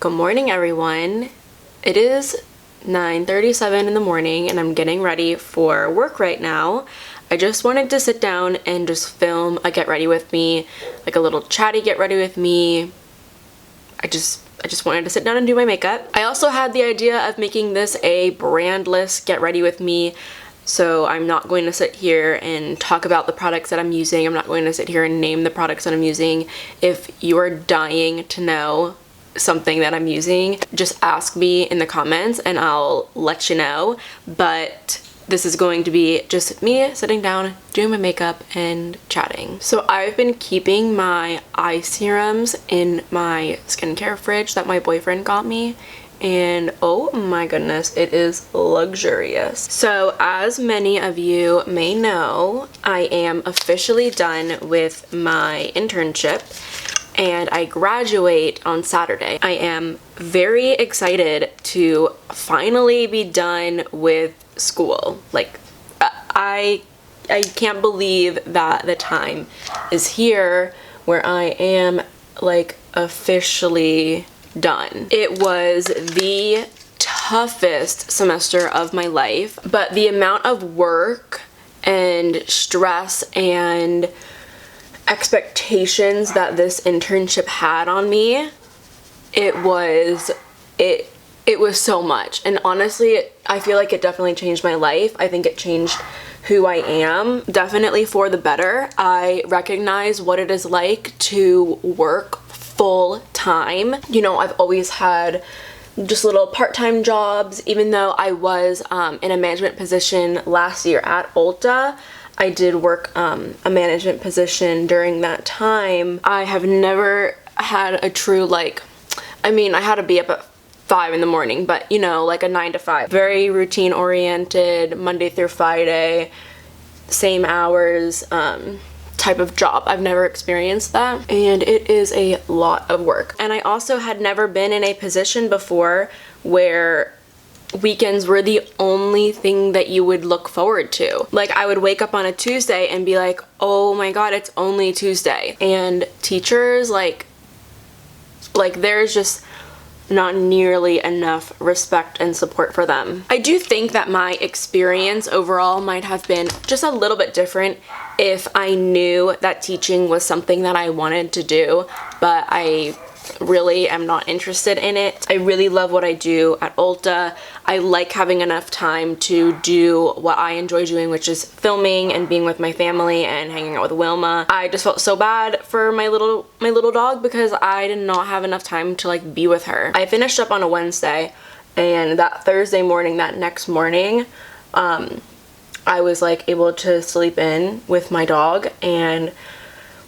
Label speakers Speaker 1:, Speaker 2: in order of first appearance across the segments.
Speaker 1: Good morning, everyone. It is 9:37 in the morning and I'm getting ready for work right now. I just wanted to sit down and just film a get ready with me, like a little chatty get ready with me. I just wanted to sit down and do my makeup. I also had the idea of making this a brandless get ready with me. So I'm not going to sit here and talk about the products that I'm using. I'm not going to sit here and name the products that I'm using. If you are dying to know something that I'm using, just ask me in the comments and I'll let you know. But this is going to be just me sitting down, doing my makeup, and chatting. So I've been keeping my eye serums in my skincare fridge that my boyfriend got me. And oh my goodness, it is luxurious. So as many of you may know, I am officially done with my internship and I graduate on Saturday. I am very excited to finally be done with school. Like, I can't believe that the time is here where I am like officially done. It was the toughest semester of my life, but the amount of work and stress and expectations that this internship had on me, it was so much. And honestly, I feel like it definitely changed my life. I think it changed who I am, definitely for the better. I recognize what it is like to work full time. You know, I've always had just little part-time jobs. Even though I was in a management position last year at Ulta, I did work a management position during that time. I have never had a true, like, I mean, I had to be up at 5 in the morning, but you know, like a 9 to 5. Very routine oriented, Monday through Friday, same hours, type of job. I've never experienced that, and it is a lot of work. And I also had never been in a position before where weekends were the only thing that you would look forward to. Like, I would wake up on a Tuesday and be like, oh my god, it's only Tuesday. And teachers, like there's just not nearly enough respect and support for them. I do think that my experience overall might have been just a little bit different if I knew that teaching was something that I wanted to do, but I really am not interested in it. I really love what I do at Ulta. I like having enough time to do what I enjoy doing, which is filming and being with my family and hanging out with Wilma. I just felt so bad for my little dog because I did not have enough time to like be with her. I finished up on a Wednesday, and that Thursday morning, that next morning, I was like able to sleep in with my dog, and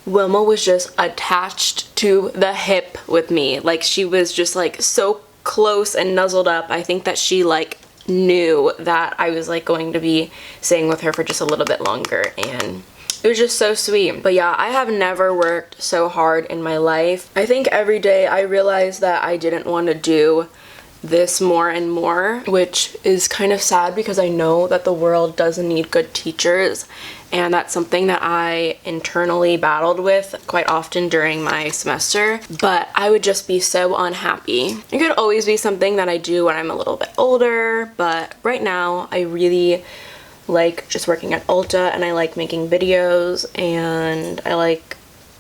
Speaker 1: Wilma was just attached to the hip with me. Like, she was just like so close and nuzzled up. I think that she like knew that I was like going to be staying with her for just a little bit longer, and it was just so sweet. But yeah, I have never worked so hard in my life. I think every day I realized that I didn't want to do this more and more, which is kind of sad because I know that the world doesn't need good teachers, and that's something that I internally battled with quite often during my semester. But I would just be so unhappy. It could always be something that I do when I'm a little bit older, but right now I really like just working at Ulta, and I like making videos, and I like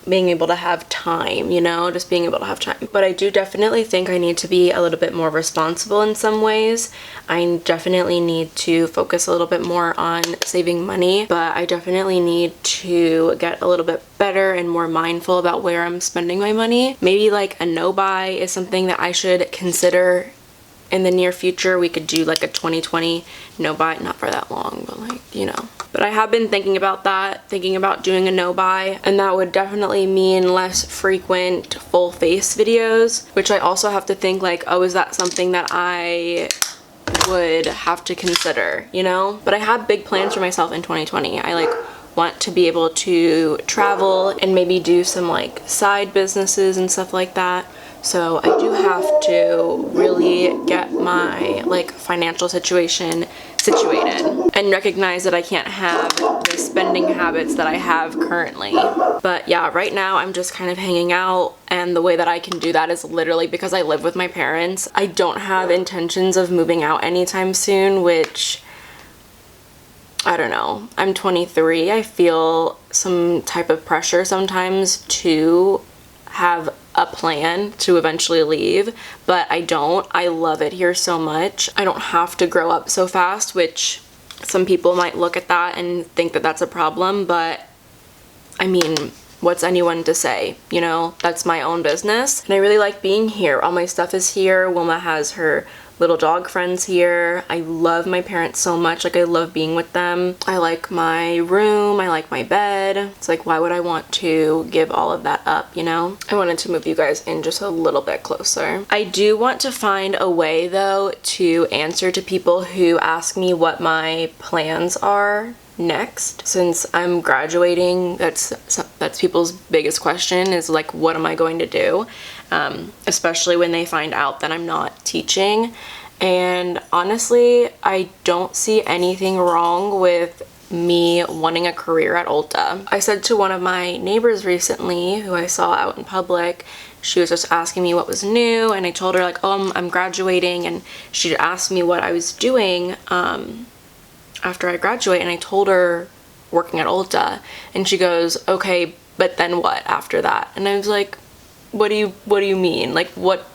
Speaker 1: being able to have time, you know, just being able to have time. But I do definitely think I need to be a little bit more responsible in some ways. I definitely need to focus a little bit more on saving money, but I definitely need to get a little bit better and more mindful about where I'm spending my money. Maybe like a no-buy is something that I should consider in the near future. We could do like a 2020 no-buy, not for that long, but like, you know. But I have been thinking about that, thinking about doing a no-buy, and that would definitely mean less frequent full face videos, which I also have to think like, oh, is that something that I would have to consider, you know? But I have big plans for myself in 2020. I like want to be able to travel and maybe do some like side businesses and stuff like that. So I do have to really get my like financial situation situated and recognize that I can't have spending habits that I have currently. But yeah, right now I'm just kind of hanging out, and the way that I can do that is literally because I live with my parents. I don't have intentions of moving out anytime soon, which, I don't know. I'm 23. I feel some type of pressure sometimes to have a plan to eventually leave, but I don't. I love it here so much. I don't have to grow up so fast, which some people might look at that and think that that's a problem, but I mean, what's anyone to say? You know, that's my own business. And I really like being here. All my stuff is here. Wilma has her little dog friends here. I love my parents so much. Like, I love being with them. I like my room. I like my bed. It's like, why would I want to give all of that up, you know? I wanted to move you guys in just a little bit closer. I do want to find a way, though, to answer to people who ask me what my plans are next. Since I'm graduating, that's people's biggest question, is like, what am I going to do? Especially when they find out that I'm not teaching. And honestly, I don't see anything wrong with me wanting a career at Ulta. I said to one of my neighbors recently, who I saw out in public, she was just asking me what was new, and I told her like, oh, I'm graduating, and she asked me what I was doing after I graduate, and I told her working at Ulta, and she goes, okay, but then what after that? And I was like, what do you mean? Like what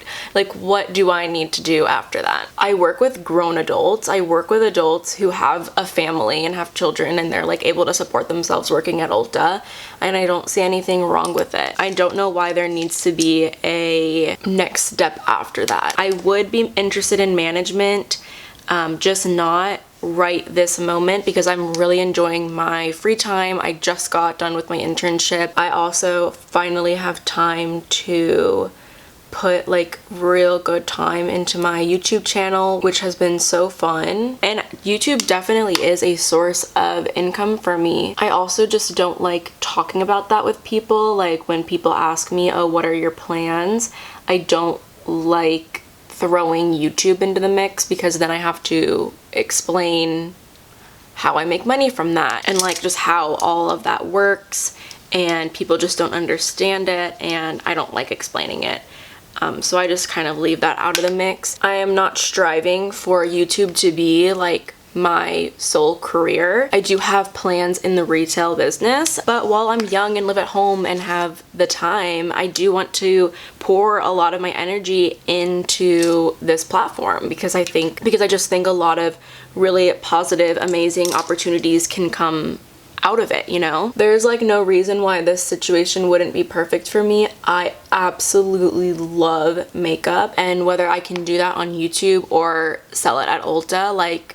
Speaker 1: do I need to do after that? I work with grown adults. I work with adults who have a family and have children, and they're like able to support themselves working at Ulta, and I don't see anything wrong with it. I don't know why there needs to be a next step after that. I would be interested in management, just not right this moment, because I'm really enjoying my free time. I just got done with my internship. I also finally have time to put like real good time into my YouTube channel, which has been so fun. And YouTube definitely is a source of income for me. I also just don't like talking about that with people. Like when people ask me, oh, what are your plans? I don't like throwing YouTube into the mix, because then I have to explain how I make money from that and like just how all of that works, and people just don't understand it, and I don't like explaining it. So I just kind of leave that out of the mix. I am not striving for YouTube to be like my sole career. I do have plans in the retail business, but while I'm young and live at home and have the time, I do want to pour a lot of my energy into this platform, because I just think a lot of really positive, amazing opportunities can come out of it, you know? There's like no reason why this situation wouldn't be perfect for me. I absolutely love makeup, and whether I can do that on YouTube or sell it at Ulta, like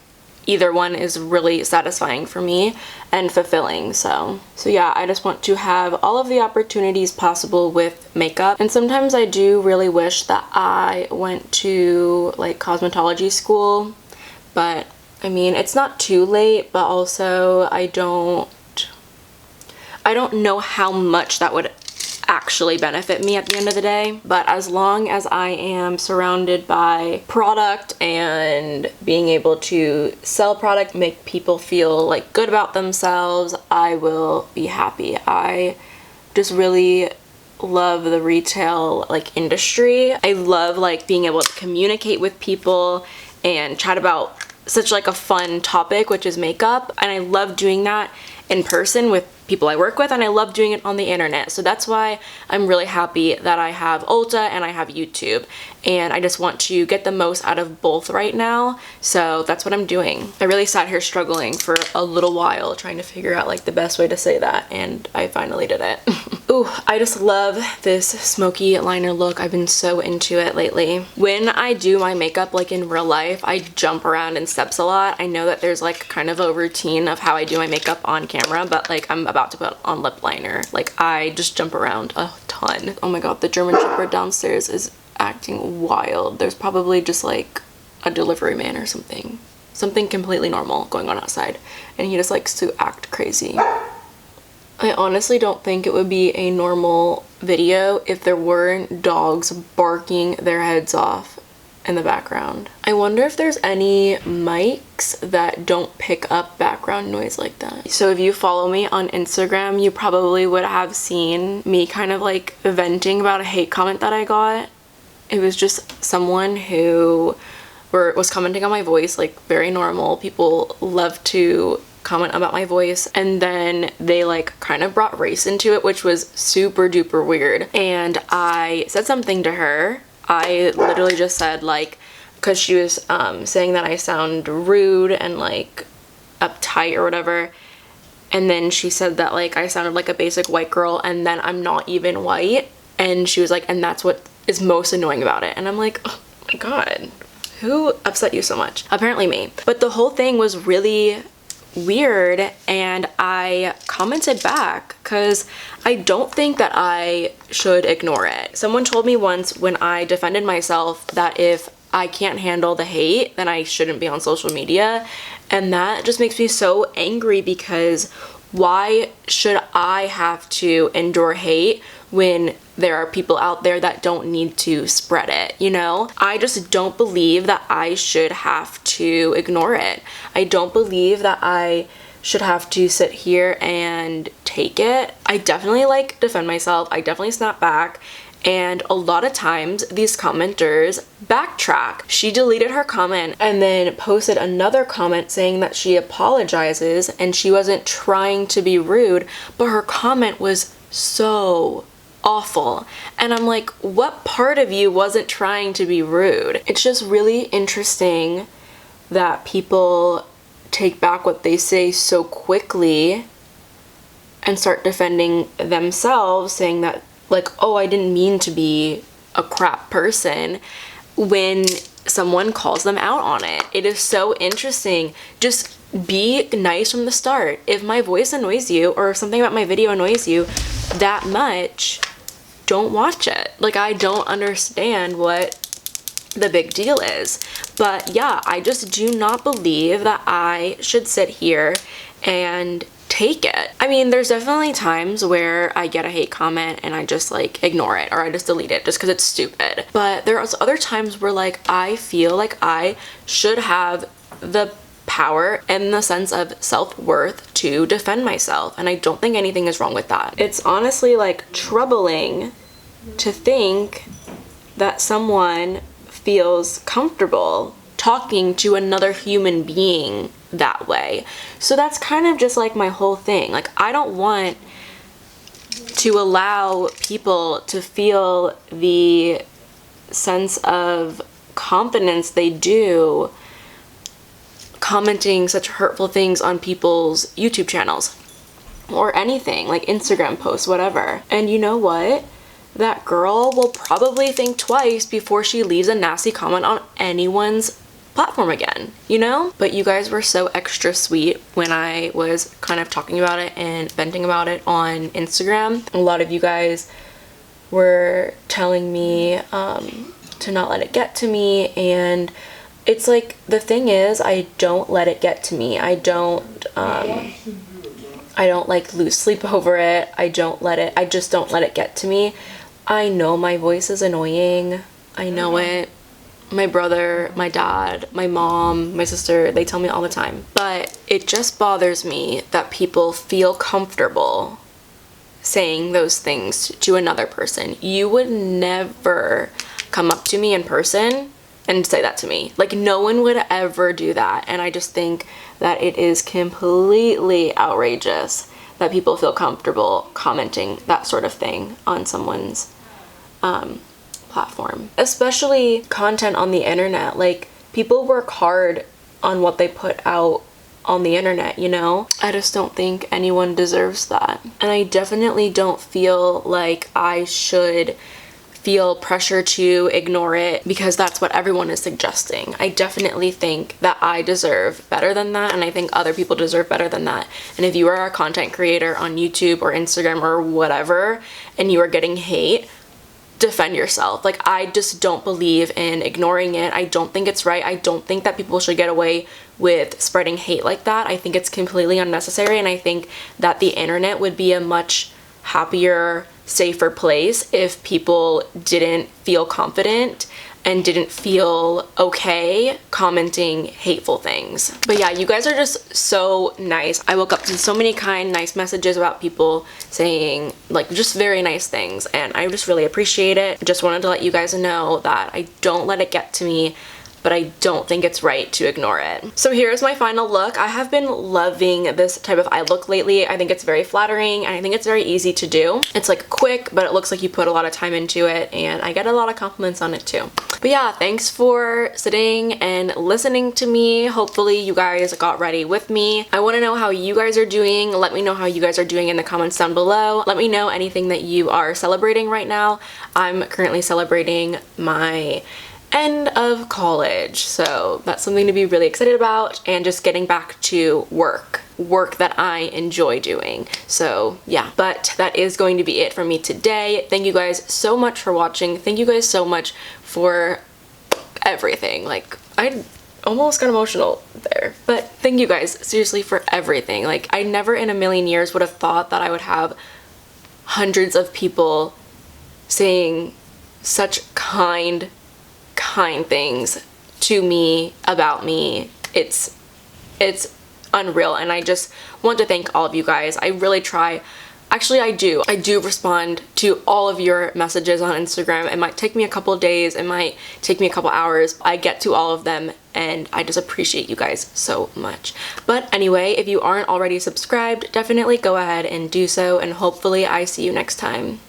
Speaker 1: either one is really satisfying for me and fulfilling. So yeah, I just want to have all of the opportunities possible with makeup. And sometimes I do really wish that I went to like cosmetology school, but I mean, it's not too late, but also I don't know how much that would actually benefit me at the end of the day. But as long as I am surrounded by product and being able to sell product, make people feel like good about themselves, I will be happy. I just really love the retail like industry. I love like being able to communicate with people and chat about such like a fun topic, which is makeup, and I love doing that in person with people I work with, and I love doing it on the internet. So that's why I'm really happy that I have Ulta and I have YouTube, and I just want to get the most out of both right now. So that's what I'm doing. I really sat here struggling for a little while trying to figure out like the best way to say that, and I finally did it. Ooh, I just love this smoky liner look. I've been so into it lately. When I do my makeup like in real life, I jump around in steps a lot. I know that there's like kind of a routine of how I do my makeup on camera, but like I'm about to put on lip liner. Like I just jump around a ton. Oh my god, the German Shepherd downstairs is acting wild. There's probably just like a delivery man or something completely normal going on outside, and he just likes to act crazy. I honestly don't think it would be a normal video if there weren't dogs barking their heads off in the background. I wonder if there's any mics that don't pick up background noise like that. So if you follow me on Instagram, you probably would have seen me kind of like venting about a hate comment that I got. It was just someone who was commenting on my voice, like very normal. People love to comment about my voice, and then they like kind of brought race into it, which was super duper weird. And I said something to her. I literally just said, like, because she was saying that I sound rude and like uptight or whatever, and then she said that like I sounded like a basic white girl, and then I'm not even white, and she was like, and that's what is most annoying about it. And I'm like, oh my god, who upset you so much? Apparently me. But the whole thing was really weird, and I commented back because I don't think that I should ignore it. Someone told me once when I defended myself that if I can't handle the hate, then I shouldn't be on social media, and that just makes me so angry because why should I have to endure hate when there are people out there that don't need to spread it, you know? I just don't believe that I should have to ignore it. I don't believe that I should have to sit here and take it. I definitely like defend myself. I definitely snap back. And a lot of times these commenters backtrack. She deleted her comment and then posted another comment saying that she apologizes and she wasn't trying to be rude, but her comment was so awful. And I'm like, what part of you wasn't trying to be rude? It's just really interesting that people take back what they say so quickly and start defending themselves, saying that like, oh, I didn't mean to be a crap person, when someone calls them out on it. It is so interesting. Just be nice from the start. If my voice annoys you or if something about my video annoys you that much, don't watch it. Like, I don't understand what the big deal is. But yeah, I just do not believe that I should sit here and take it. I mean, there's definitely times where I get a hate comment and I just like ignore it or I just delete it just because it's stupid. But there's other times where like I feel like I should have the power and the sense of self-worth to defend myself, and I don't think anything is wrong with that. It's honestly like troubling to think that someone feels comfortable talking to another human being that way. So that's kind of just like my whole thing. Like, I don't want to allow people to feel the sense of confidence they do commenting such hurtful things on people's YouTube channels or anything, like Instagram posts, whatever. And you know what? That girl will probably think twice before she leaves a nasty comment on anyone's platform again, you know? But you guys were so extra sweet when I was kind of talking about it and venting about it on Instagram. A lot of you guys were telling me to not let it get to me, and it's like, the thing is, I don't let it get to me. I don't like lose sleep over it. I just don't let it get to me. I know my voice is annoying. I know it. My brother, my dad, my mom, my sister, they tell me all the time. But it just bothers me that people feel comfortable saying those things to another person. You would never come up to me in person and say that to me. Like, no one would ever do that. And I just think that it is completely outrageous that people feel comfortable commenting that sort of thing on someone's platform, especially content on the internet. Like, people work hard on what they put out on the internet, you know? I just don't think anyone deserves that. And I definitely don't feel like I should feel pressure to ignore it because that's what everyone is suggesting. I definitely think that I deserve better than that, and I think other people deserve better than that. And if you are a content creator on YouTube or Instagram or whatever, and you are getting hate, defend yourself. Like, I just don't believe in ignoring it. I don't think it's right. I don't think that people should get away with spreading hate like that. I think it's completely unnecessary, and I think that the internet would be a much happier, safer place if people didn't feel confident and didn't feel okay commenting hateful things. But yeah, you guys are just so nice. I woke up to so many kind, nice messages about people saying like just very nice things, and I just really appreciate it. Just wanted to let you guys know that I don't let it get to me, but I don't think it's right to ignore it. So here's my final look. I have been loving this type of eye look lately. I think it's very flattering, and I think it's very easy to do. It's like quick, but it looks like you put a lot of time into it, and I get a lot of compliments on it too. But yeah, thanks for sitting and listening to me. Hopefully you guys got ready with me. I want to know how you guys are doing. Let me know how you guys are doing in the comments down below. Let me know anything that you are celebrating right now. I'm currently celebrating my end of college, so that's something to be really excited about, and just getting back to work that I enjoy doing. So yeah, but that is going to be it for me today. Thank you guys so much for watching. Thank you guys so much for everything. Like, I almost got emotional there, but thank you guys seriously for everything. Like, I never in a million years would have thought that I would have hundreds of people saying such kind things to me about me. It's unreal, and I just want to thank all of you guys. I really try. Actually, I do respond to all of your messages on Instagram. It might take me a couple of days, it might take me a couple hours. I get to all of them, and I just appreciate you guys so much. But anyway, if you aren't already subscribed, definitely go ahead and do so, and hopefully I see you next time.